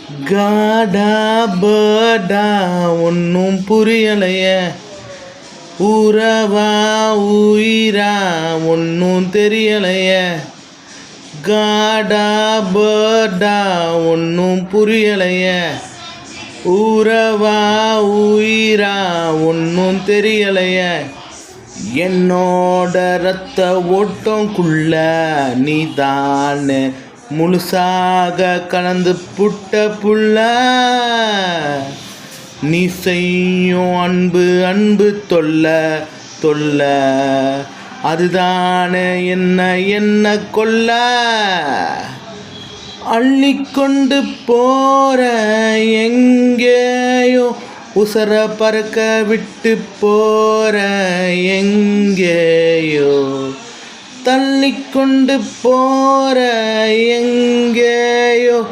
காடா பேர்டா ஒன்றும் புரியலைய, உறவா உயிரா ஒன்றும் தெரியலைய. காடா பேர்டா ஒன்றும் புரியலைய, உறவா உயிரா ஒன்றும் தெரியலைய. என்னோட ரத்த ஓட்டங்குள்ள நீதானே முழுசாக கலந்து புட்ட புள்ள. நீ செய்யும் அன்பு அன்பு தொல்ல தொல்ல, அதுதானே என்ன கொல்ல. அள்ளிக்கொண்டு போற எங்கேயோ, உசர பறக்க விட்டு போற எங்கேயோ, தள்ளிக்கொண்டு போற எங்கேயோ.